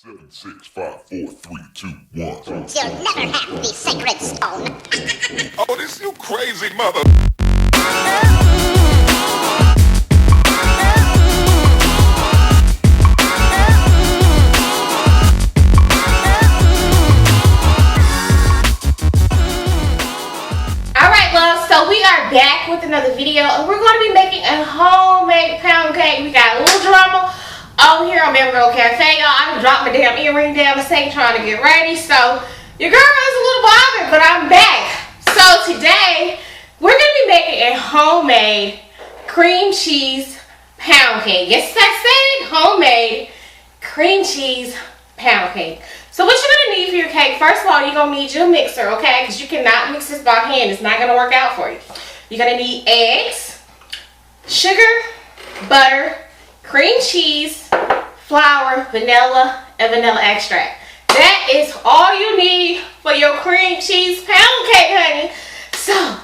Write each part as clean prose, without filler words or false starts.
7, 6, 5, 4, 3, 2, 1. You'll never have the sacred stone. Oh, this you crazy mother. Alright, love, so we are back with another video, and we're going to be making a homemade pound cake. We got a little drama over here on Bama Cafe, y'all. I dropped my damn earring down the sink trying to get ready, so your girl is a little bothered, but I'm back. So today, we're going to be making a homemade cream cheese pound cake. Yes, I said homemade cream cheese pound cake. So what you're going to need for your cake, first of all, you're going to need your mixer, okay? Because you cannot mix this by hand. It's not going to work out for you. You're going to need eggs, sugar, butter, cream cheese, flour, vanilla, and vanilla extract. That is all you need for your cream cheese pound cake, honey. So,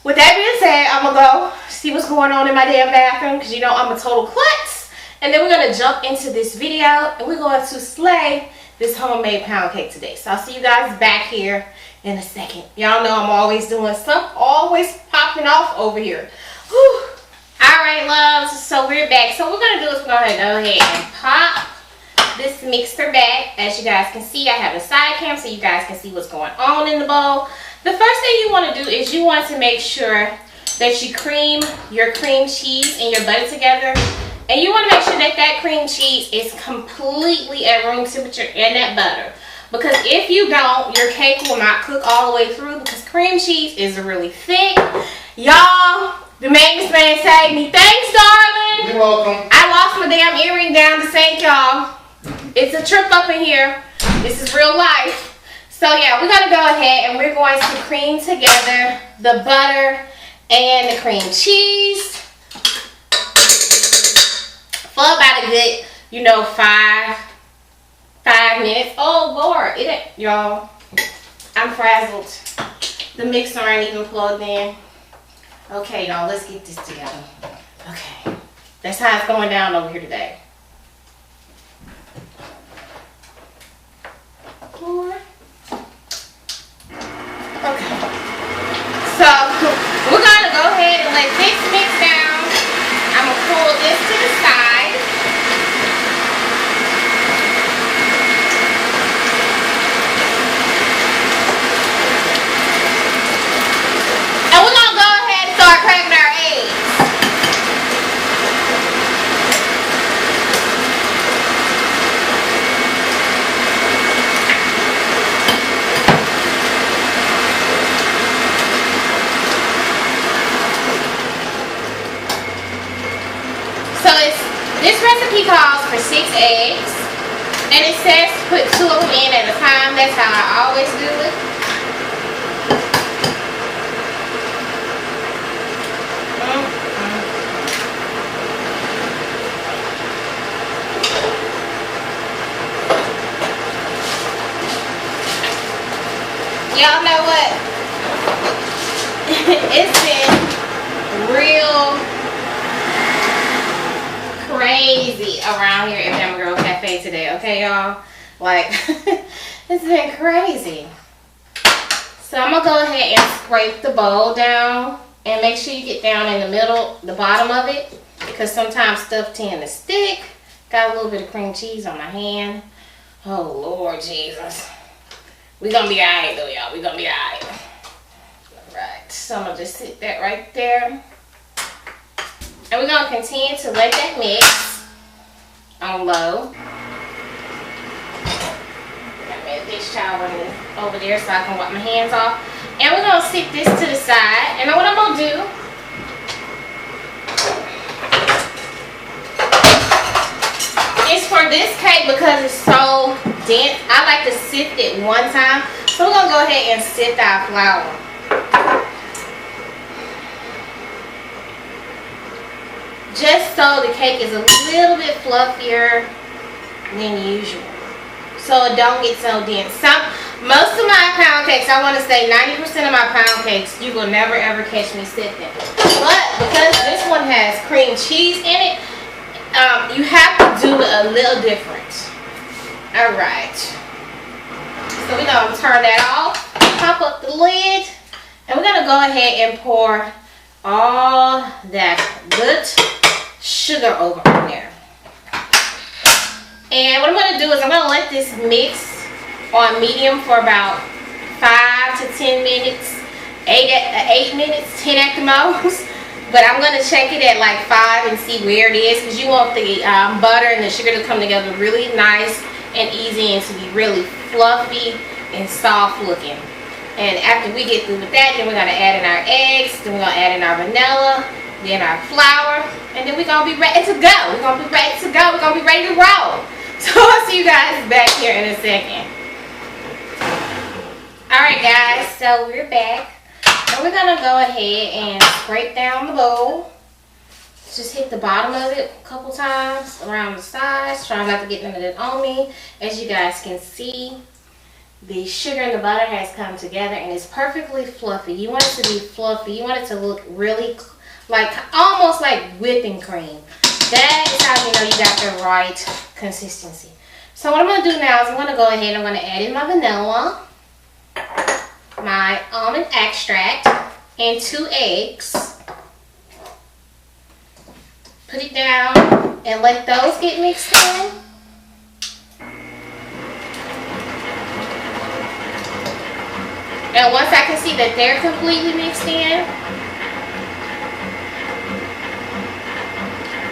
with that being said, I'm going to go see what's going on in my damn bathroom because you know I'm a total klutz. And then we're going to jump into this video and we're going to slay this homemade pound cake today. So I'll see you guys back here in a second. Y'all know I'm always doing something, always popping off over here. Whew. Alright, loves, so we're back. So what we're going to do is we're going to go ahead and pop this mixer back. As you guys can see, I have a side cam so you guys can see what's going on in the bowl. The first thing you want to do is you want to make sure that you cream your cream cheese and your butter together. And you want to make sure that that cream cheese is completely at room temperature and that butter. Because if you don't, your cake will not cook all the way through because cream cheese is really thick. Y'all, the maintenance man saved me. Thanks, darling. You're welcome. I lost my damn earring down the sink, y'all. It's a trip up in here. This is real life. So yeah, we're going to go ahead and we're going to cream together the butter and the cream cheese for about a good, you know, five minutes. Oh Lord, it ain't, y'all. I'm frazzled. The mixer ain't even plugged in. Okay, y'all, let's get this together. Okay, that's how it's going down over here today. Okay, so we're gonna go ahead and let this mix down. I'm gonna pull this to the side. And we're gonna go ahead and start cracking our eggs. So this recipe calls for 6 eggs, and it says put 2 of them in at a time. That's how I always do it. Y'all know what? It's been real crazy around here at Bama Girl Cafe today, okay, y'all? Like, it's been crazy. So I'm gonna go ahead and scrape the bowl down and make sure you get down in the middle, the bottom of it, because sometimes stuff tends to stick. Got a little bit of cream cheese on my hand. Oh Lord Jesus. We're gonna be alright though, y'all. We're gonna be alright. Alright, so I'm gonna just sit that right there. And we're going to continue to let that mix on low. Got me a dish towel over there so I can wipe my hands off. And we're going to sit this to the side. And then what I'm going to do is for this cake, because it's so dense, I like to sift it one time. So we're going to go ahead and sift our flour. Just so the cake is a little bit fluffier than usual, so it don't get so dense. Most of my pound cakes, I want to say 90% of my pound cakes, you will never ever catch me sifting. But because this one has cream cheese in it, you have to do it a little different. Alright. So we're going to turn that off, pop up the lid, and we're going to go ahead and pour all that good sugar over on there. And what I'm going to do is I'm going to let this mix on medium for about 5 to 10 minutes, 8 minutes, 10 at the most. But I'm going to check it at like 5 and see where it is, because you want the butter and the sugar to come together really nice and easy and to be really fluffy and soft looking. And after we get through with that, then we're going to add in our eggs, then we're going to add in our vanilla, then our flour, and then we're going to be ready to go. We're going to be ready to go. We're going to be ready to roll. So I'll see you guys back here in a second. Alright guys, so we're back. And we're going to go ahead and scrape down the bowl. Just hit the bottom of it a couple times around the sides. Try not to get none of that on me. As you guys can see, the sugar and the butter has come together and it's perfectly fluffy. You want it to be fluffy. You want it to look really like almost like whipping cream. That is how you know you got the right consistency. So what I'm going to do now is I'm going to go ahead and I'm going to add in my vanilla, my almond extract, and 2 eggs. Put it down and let those get mixed in. And once I can see that they're completely mixed in,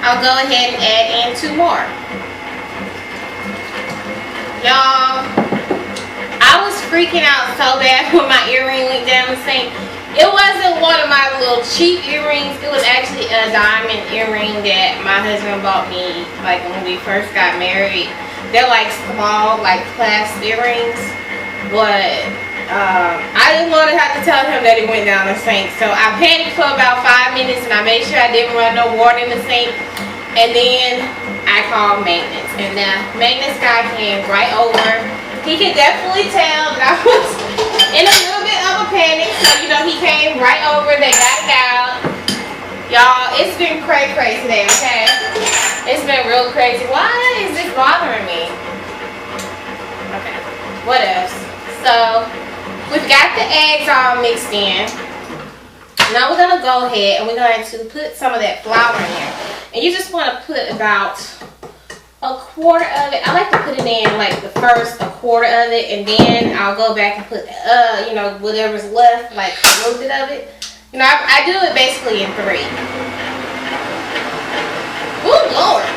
I'll go ahead and add in 2 more. Y'all, I was freaking out so bad when my earring went down the sink. It wasn't one of my little cheap earrings. It was actually a diamond earring that my husband bought me like when we first got married. They're like small, like clasp earrings. But I didn't want to have to tell him that it went down the sink. So I panicked for about 5 minutes and I made sure I didn't run no water in the sink. And then I called maintenance. And the maintenance guy came right over. He could definitely tell that I was in a little bit of a panic. So, you know, he came right over. They got it out. Y'all, it's been crazy today, okay? It's been real crazy. Why is this bothering me? Okay, what else? So, we've got the eggs all mixed in. Now we're going to go ahead and we're going to put some of that flour in there. And you just want to put about a quarter of it. I like to put it in like the first a quarter of it, and then I'll go back and put you know, whatever's left, like a little bit of it. You know, I do it basically in 3. Ooh, Lord.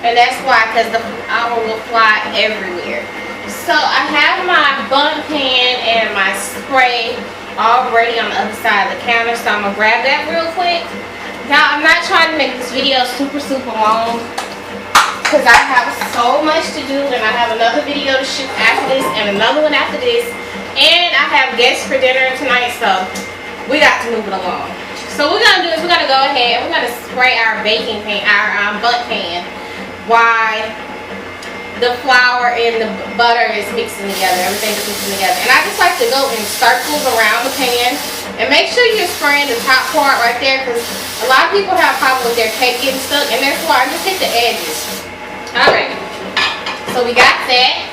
And that's why, because the flour will fly everywhere. So I have my bun pan and my spray already on the other side of the counter, so I'm gonna grab that real quick. Now, I'm not trying to make this video super long because I have so much to do, and I have another video to shoot after this and another one after this, and I have guests for dinner tonight, so we got to move it along. So what we're going to do is we're going to go ahead and we're going to spray our baking pan, our bundt pan, while the flour and the butter is mixing together, everything's mixing together. And I just like to go in circles around the pan. And make sure you're spraying the top part right there, because a lot of people have problems with their cake getting stuck, and that's why I just hit the edges. Alright, so we got that.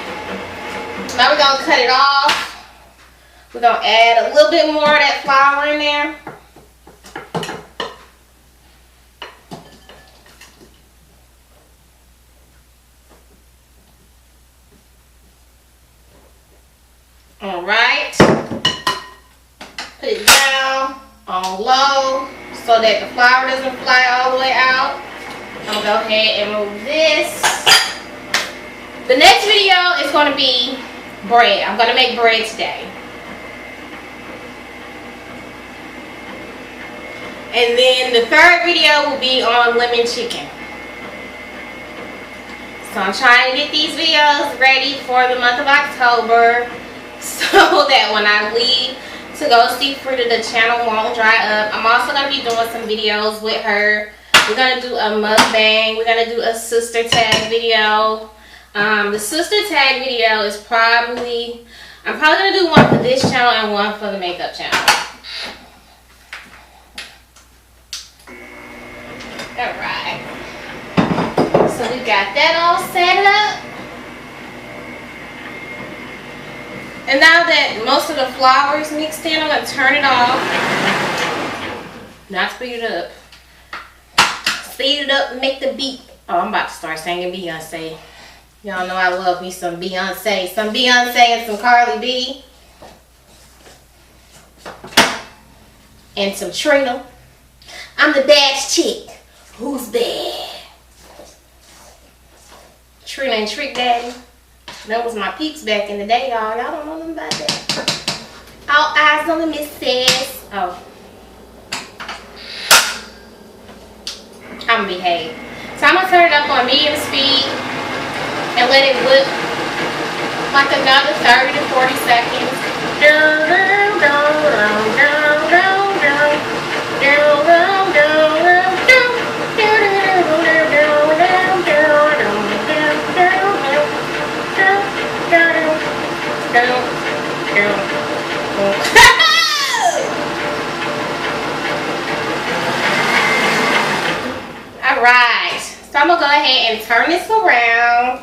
Now we're going to cut it off. We're going to add a little bit more of that flour in there. Alright. Put it down on low so that the flour doesn't fly all the way out. I'm going to go ahead and move this. The next video is going to be bread. I'm going to make bread today. And then the third video will be on lemon chicken. So I'm trying to get these videos ready for the month of October so that when I leave to go see Frida, the channel won't dry up. I'm also going to be doing some videos with her. We're going to do a mukbang. We're going to do a sister tag video. The sister tag video is I'm probably going to do one for this channel and one for the makeup channel. Alright. So we got that all set up. most of the flour is mixed in. I'm going to turn it off. Not speed it up. Speed it up and make the beat. Oh, I'm about to start singing Beyonce. Y'all know I love me some Beyonce. Some Beyonce and some Carly B. And some Trina. I'm the bad chick. Who's bad? Trina and Trick Daddy. That was my peeps back in the day, y'all. Y'all don't know nothing about that. All eyes on the missus. Oh. I'm gonna behave. So I'm gonna turn it up on medium speed and let it whip like another 30 to 40 seconds. Alright, so I'm gonna go ahead and turn this around,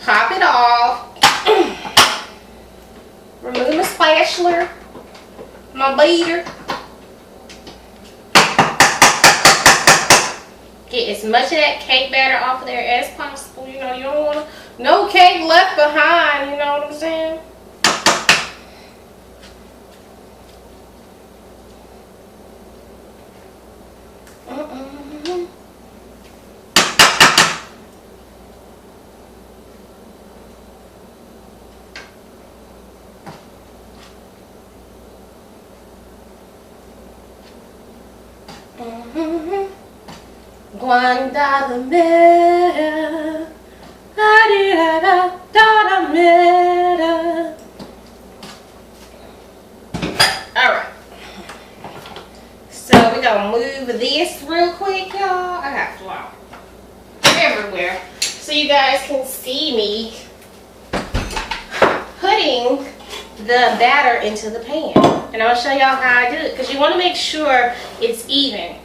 pop it off, remove my spatula, my beater, get as much of that cake batter off of there as possible. You know, you don't want no cake left behind, you know what I'm saying? Guantanamera, alright, so we're gonna move this real quick, y'all. I got flour everywhere so you guys can see me putting the batter into the pan, and I'll show y'all how I do it because you want to make sure it's even.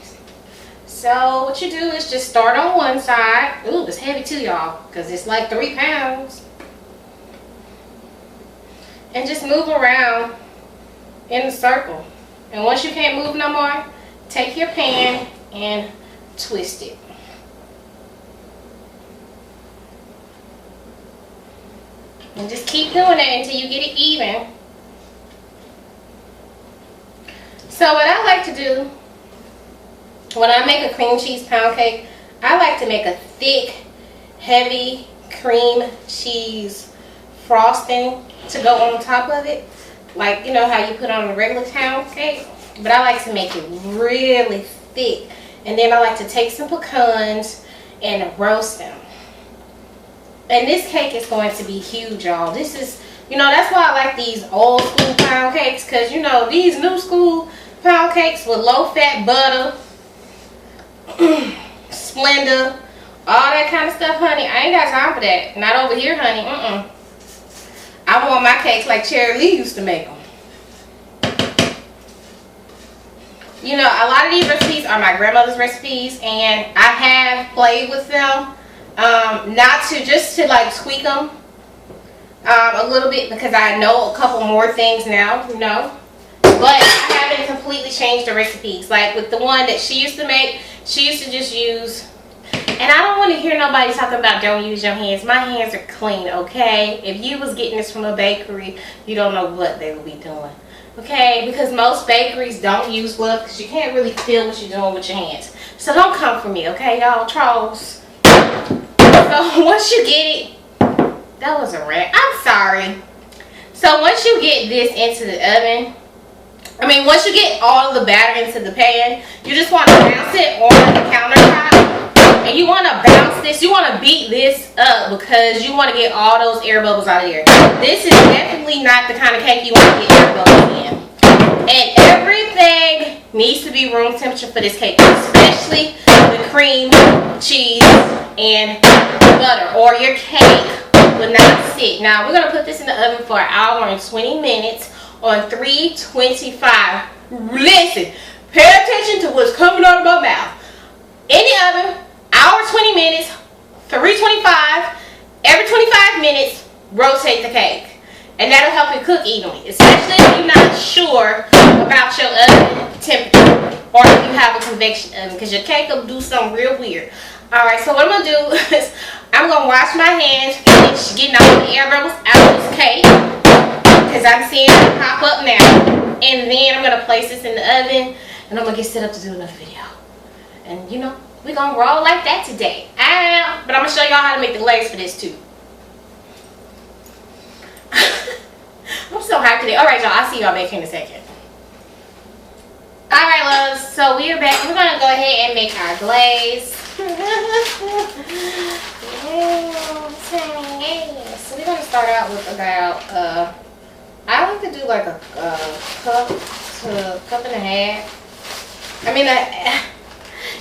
So what you do is just start on one side. Ooh, it's heavy too, y'all, because it's like 3 pounds. And just move around in a circle. And once you can't move no more, take your pan and twist it. And just keep doing that until you get it even. So what I like to do when I make a cream cheese pound cake, I like to make a thick, heavy cream cheese frosting to go on top of it. Like, you know how you put on a regular pound cake? But I like to make it really thick. And then I like to take some pecans and roast them. And this cake is going to be huge, y'all. This is, you know, that's why I like these old school pound cakes. Because, you know, these new school pound cakes with low fat butter, Splenda, all that kind of stuff, honey, I ain't got time for that. Not over here, honey. I want my cakes like Cherry Lee used to make them. You know, a lot of these recipes are my grandmother's recipes, and I have played with them, just to like tweak them a little bit, because I know a couple more things now, you know. But I haven't completely changed the recipes. Like with the one that she used to make, she used to just use, and I don't want to hear nobody talking about don't use your hands. My hands are clean, okay? If you was getting this from a bakery, you don't know what they would be doing, okay? Because most bakeries don't use gloves because you can't really feel what you're doing with your hands. So don't come for me, okay, y'all trolls? So once you get it, that was a rant. I'm sorry. So once you get this into the oven, once you get all of the batter into the pan, you just want to bounce it on the countertop. And you want to bounce this, you want to beat this up because you want to get all those air bubbles out of here. This is definitely not the kind of cake you want to get air bubbles in. And everything needs to be room temperature for this cake, especially the cream, cheese, and butter, or your cake will not sit. Now, we're going to put this in the oven for 1 hour and 20 minutes. On 325. Listen, pay attention to what's coming out of my mouth. In the oven, hour 20 minutes, 325. Every 25 minutes, rotate the cake. And that'll help you cook evenly, especially if you're not sure about your oven temperature or if you have a convection oven, because your cake will do something real weird. Alright, so what I'm going to do is I'm going to wash my hands, finish getting all the air bubbles out of this cake, because I'm seeing it pop up now. And then I'm going to place this in the oven, and I'm going to get set up to do another video. And you know, we're going to roll like that today. But I'm going to show y'all how to make the glaze for this too. I'm so hyped today. Alright y'all, I'll see y'all back in a second. Alright loves, so we are back. We're going to go ahead and make our glaze. So we're going to start out with about, I like to do like a cup to a cup and a half. I mean,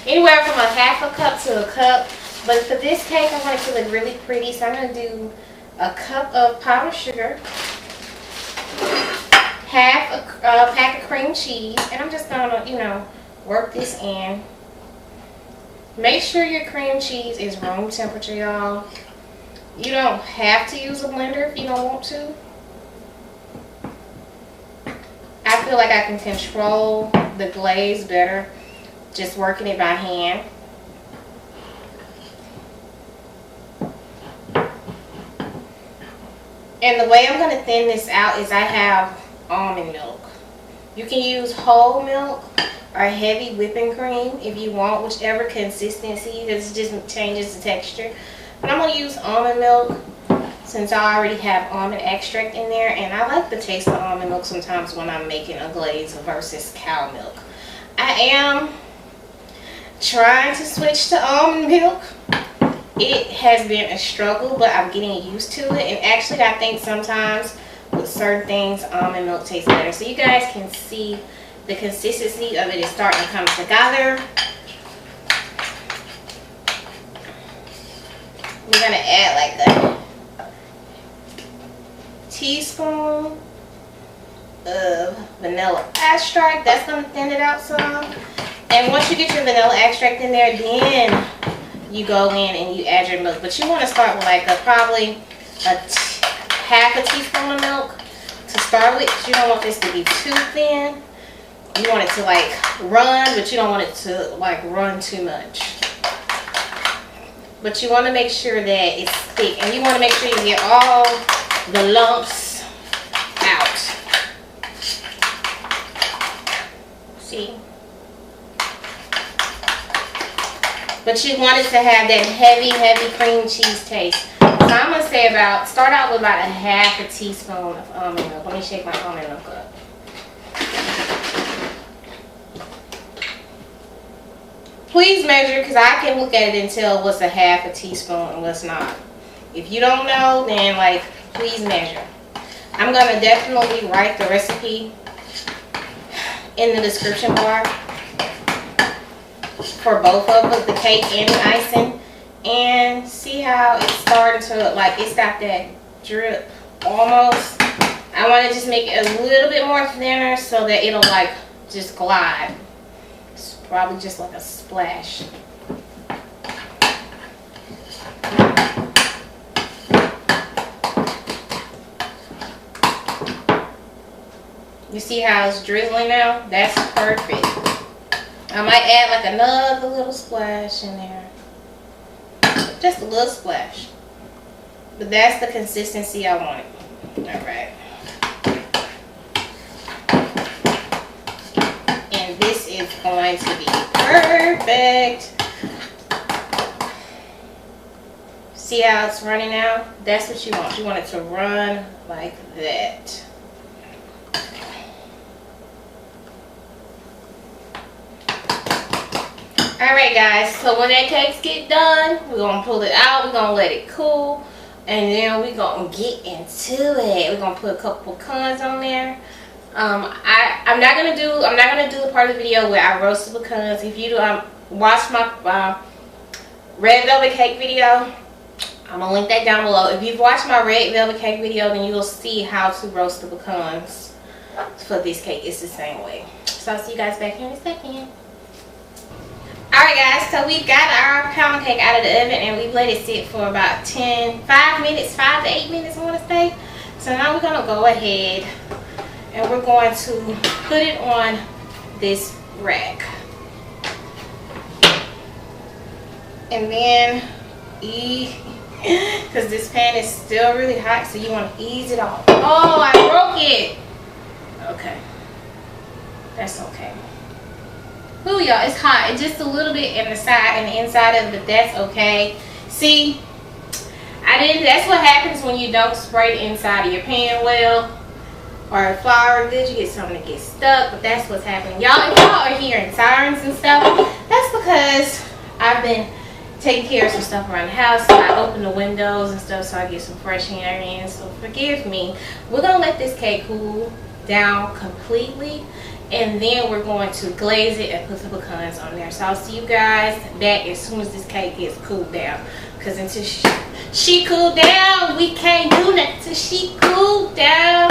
anywhere from a half a cup to a cup. But for this cake, I want it to look really pretty. So I'm going to do a cup of powdered sugar, half a pack of cream cheese, and I'm just going to, you know, work this in. Make sure your cream cheese is room temperature, y'all. You don't have to use a blender if you don't want to. I feel like I can control the glaze better just working it by hand. And the way I'm going to thin this out is I have almond milk. You can use whole milk or heavy whipping cream if you want, whichever consistency, because it just changes the texture. But I'm going to use almond milk since I already have almond extract in there, and I like the taste of almond milk sometimes when I'm making a glaze versus cow milk. I am trying to switch to almond milk. It has been a struggle, but I'm getting used to it, and actually I think sometimes with certain things almond milk tastes better. So you guys can see the consistency of it is starting to come together. We're going to add like a teaspoon of vanilla extract. That's going to thin it out some. And once you get your vanilla extract in there, then you go in and you add your milk. But you want to start with like probably half a teaspoon of milk to start with. You don't want this to be too thin. You want it to like run, but you don't want it to like run too much. But you want to make sure that it's thick, and you want to make sure you get all the lumps out. See? But you want it to have that heavy, heavy cream cheese taste. So I'm going to say start out with about a half a teaspoon of almond milk. Let me shake my almond milk up. Please measure, because I can look at it and tell what's a half a teaspoon and what's not. If you don't know, then like, please measure. I'm going to definitely write the recipe in the description bar for both of them, the cake and the icing. And see how it's starting to, like, it's got that drip almost. I want to just make it a little bit more thinner so that it'll like just glide. It's probably just like a splash. You see how it's drizzling now? That's perfect. I might add like another little splash in there. Just a little splash. But that's the consistency I want. Alright. And this is going to be perfect. See how it's running now? That's what you want. You want it to run like that. Alright guys, so when that cakes get done, we're going to pull it out, we're going to let it cool, and then we're going to get into it. We're going to put a couple pecans on there. I'm not gonna do the part of the video where I roast the pecans. If you watch my red velvet cake video, I'm gonna link that down below. If you've watched my red velvet cake video, then you'll see how to roast the pecans for this cake. It's the same way. So I'll see you guys back here in a second. Alright guys, so we've got our pound cake out of the oven and we've let it sit for about 5 to 8 minutes I want to say. So now we're gonna go ahead and we're going to put it on this rack. And then because this pan is still really hot, so you want to ease it off. Oh, I broke it. Okay, that's okay. Ooh, y'all, it's hot. It's just a little bit in the side and the inside of it, but that's okay. See, that's what happens when you don't spray the inside of your pan well, or flour good. You get something that gets stuck, but that's what's happening. Y'all, if y'all are hearing sirens and stuff, that's because I've been taking care of some stuff around the house. So I open the windows and stuff so I get some fresh air in, so forgive me. We're gonna let this cake cool down completely, and then we're going to glaze it and put the pecans on there. So I'll see you guys back as soon as this cake gets cooled down, because until she cooled down, we can't do nothing till she cooled down.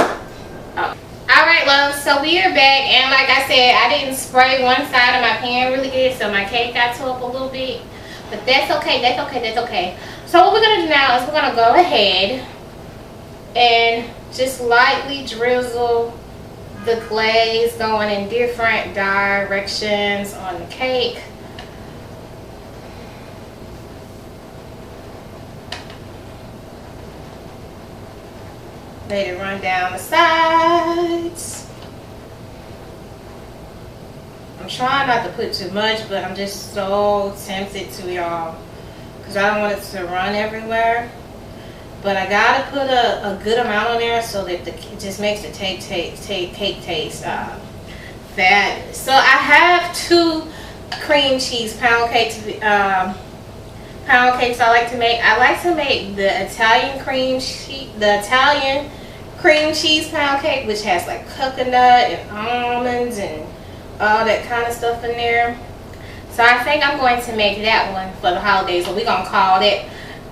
Oh. Alright, love, so we are back, and like I said, I didn't spray one side of my pan really good, so my cake got tore up a little bit. But that's okay, that's okay, that's okay. So what we're going to do now is we're going to go ahead and just lightly drizzle the glaze, going in different directions on the cake. Let it run down the sides. I'm trying not to put too much, but I'm just so tempted to, y'all, because I don't want it to run everywhere. But I gotta put a good amount on there so that it just makes the cake taste fabulous. So I have 2 cream cheese pound cakes. I like to make. I like to make the Italian cream cheese pound cake, which has like coconut and almonds and all that kind of stuff in there. So I think I'm going to make that one for the holidays. So we're gonna call that,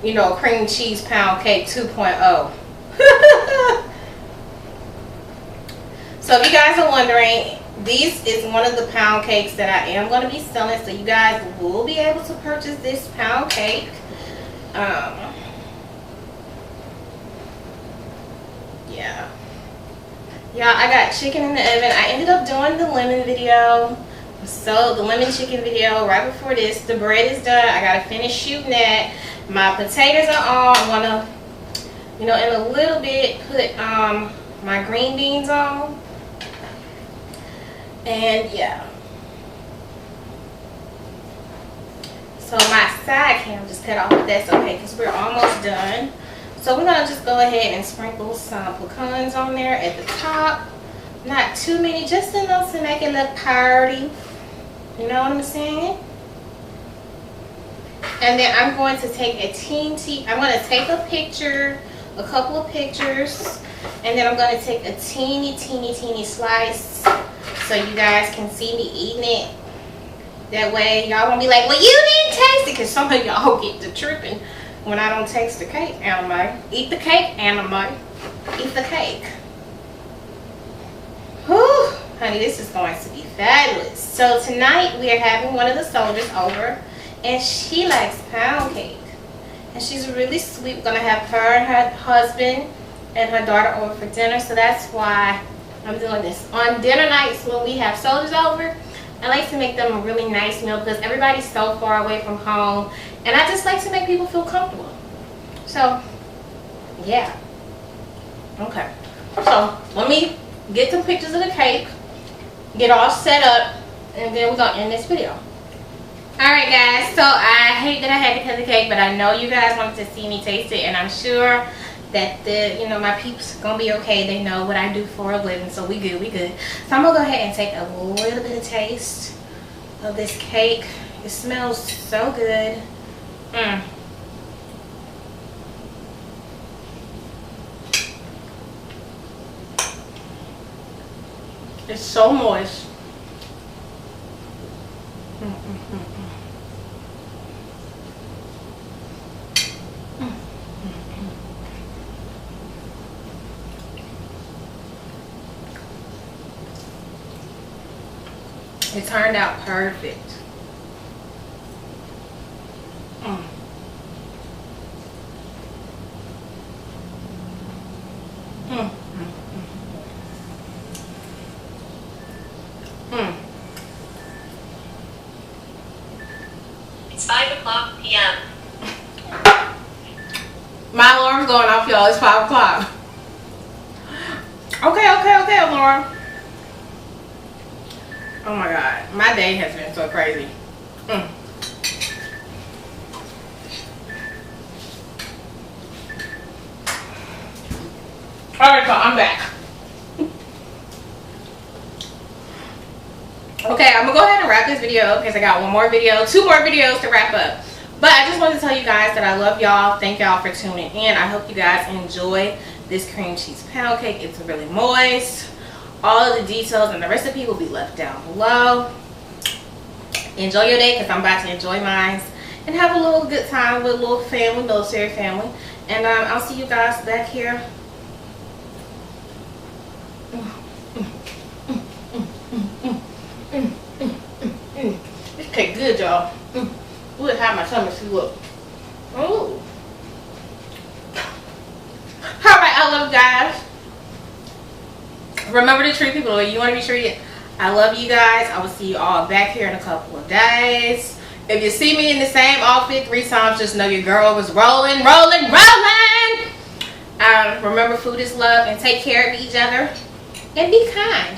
you know, cream cheese pound cake 2.0. So if you guys are wondering, this is one of the pound cakes that I am going to be selling. So you guys will be able to purchase this pound cake. Yeah. Y'all, I got chicken in the oven. I ended up doing the lemon video. So the lemon chicken video right before this. The bread is done. I gotta finish shooting that. My potatoes are on. I'm gonna, you know, in a little bit put my green beans on. And yeah. So my side cam just cut off, but that's okay because we're almost done. So we're gonna just go ahead and sprinkle some pecans on there at the top. Not too many, just enough to make it look party. You know what I'm saying? And then I'm going to take I'm going to take a picture, a couple of pictures, and then I'm going to take a teeny slice so you guys can see me eating it. That way y'all won't be like, well, you didn't taste it, because some of y'all get to tripping when I don't taste the cake. Anime. Eat the cake, anime. Eat the cake. Whew, honey, this is going to be fabulous. So tonight we are having one of the soldiers over, and she likes pound cake, and she's really sweet. We're gonna have her and her husband and her daughter over for dinner, so that's why I'm doing this. On dinner nights when we have soldiers over, I like to make them a really nice meal because everybody's so far away from home, and I just like to make people feel comfortable. So yeah, okay, so let me get some pictures of the cake, get all set up, and then we're gonna end this video. Alright guys, so I hate that I had to cut the cake, but I know you guys wanted to see me taste it, and I'm sure that my peeps gonna be okay. They know what I do for a living, so we good. So I'm gonna go ahead and take a little bit of taste of this cake. It smells so good. It's so moist. It turned out perfect. My alarm's going off, y'all. It's 5 o'clock. Okay, alarm. Oh my God. My day has been so crazy. Alright, so I'm back. Okay, I'm gonna go ahead and wrap this video up because I got 2 more videos to wrap up. But I just wanted to tell you guys that I love y'all. Thank y'all for tuning in. I hope you guys enjoy this cream cheese pound cake. It's really moist. All of the details and the recipe will be left down below. Enjoy your day because I'm about to enjoy mine and have a little good time with a little family, military family. And I'll see you guys back here. This cake good, y'all. Look how my tummy see. Look. Ooh. Alright, I love you guys. Remember to treat people the way you want to be treated. I love you guys. I will see you all back here in a couple of days. If you see me in the same outfit 3 times, just know your girl was rolling. Remember, food is love, and take care of each other and be kind.